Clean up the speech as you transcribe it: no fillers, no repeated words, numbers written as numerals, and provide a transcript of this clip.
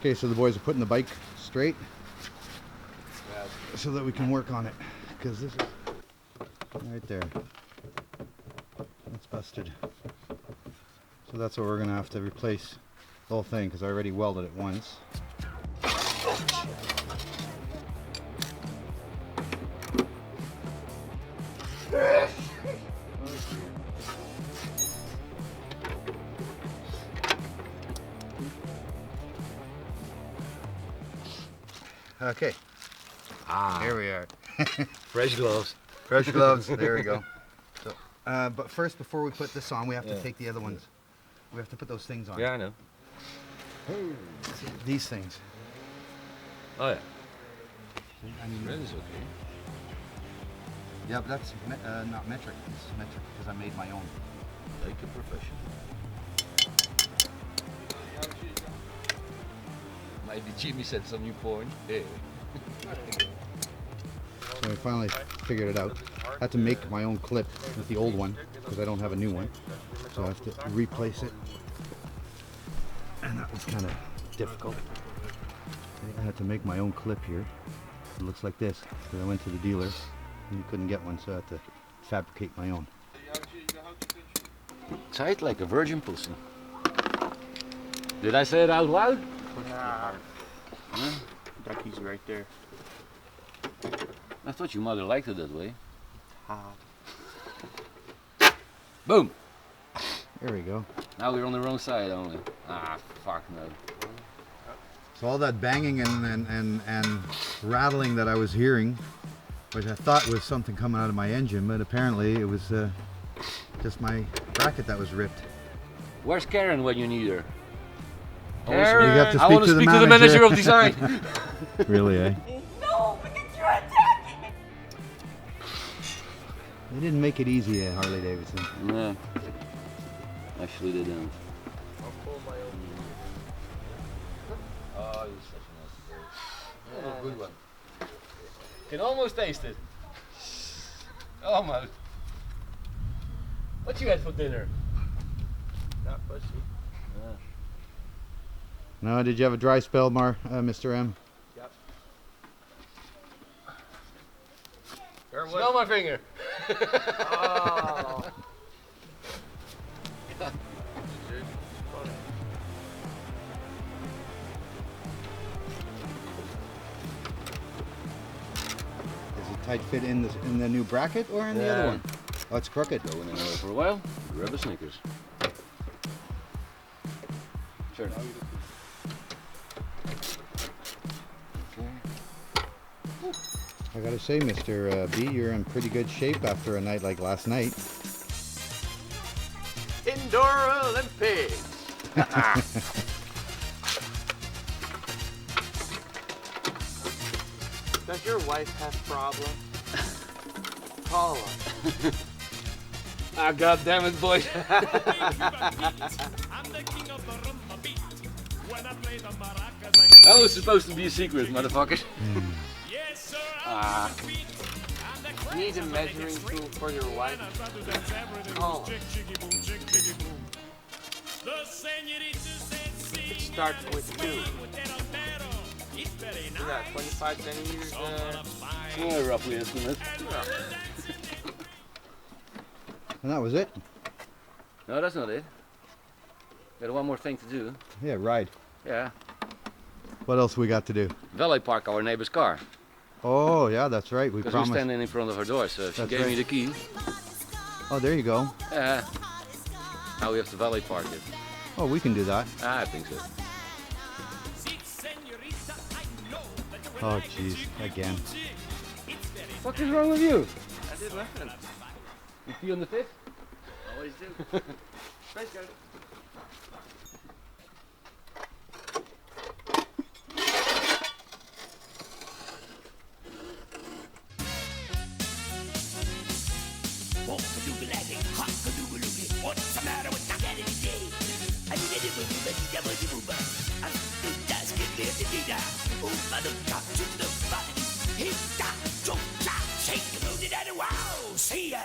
Okay, so the boys are putting the bike straight so that we can work on it, because this is right there. That's busted. So that's what we're gonna have to replace the whole thing, because I already welded it once. Okay. Here we are. Fresh gloves. Fresh gloves. There we go. So, but first, before we put this on, we have to take the other ones. We have to put those things on. Yeah, I know. These things. Oh yeah. I mean, Red is okay. yeah, but that's not metric. It's metric because I made my own. Like a professional. Maybe Jimmy said some new point. Yeah. So I finally figured it out. I had to make my own clip with the old one because I don't have a new one. So I have to replace it. And that was kind of difficult. I had to make my own clip here. It looks like this. So I went to the dealer and you couldn't get one, so I had to fabricate my own. Tight like a virgin pussy. Did I say it out loud? Nah. Ducky's right there. I thought your mother liked it that way. Hot. Boom! There we go. Now we're on the wrong side only. Ah, fuck no. So all that banging and rattling that I was hearing, which I thought was something coming out of my engine, but apparently it was just my bracket that was ripped. Where's Karen when you need her? Karen! You have to I want to speak to the manager of design. Really, eh? No, because you're attacking! They didn't make it easy at Harley Davidson. No. Actually they didn't. I'll pull my own. Oh, you're such a nice boy. Oh, good one. Can almost taste it. Almost. What you had for dinner? Not pussy. No, did you have a dry spell, Mr. M? Yep. Smell my finger. Oh. Is it tight fit in the new bracket or in the other one? Oh, it's crooked. Going in there for a while. Grab a Snickers. Sure. I gotta say, Mr. B, you're in pretty good shape after a night like last night. Indoor Olympics. Does your wife have problems? Call her. Ah, God damn it, boy. That was supposed to be a secret, motherfucker. Ah. Need a measuring tool for your wife? Call her. It starts with 2. You got 25 centimeters Yeah, roughly estimate. And that was it? No, that's not it. Got one more thing to do. Yeah, ride. Yeah. What else we got to do? Valet park our neighbor's car. Oh, yeah, that's right. We Because we're promised. standing in front of her door, so she That's gave me right. the key. Oh, there you go. Yeah. Now we have to valet park it. Oh, we can do that. Ah, I think so. Oh, jeez, again. What is wrong with you? I did nothing. You pee on the fifth? Always do. Thanks, guys. What's the matter with that energy? I did it with you, but I'm just getting it. Oh, mother, got to the body. Hit that, jump, shake, it, wow, see ya.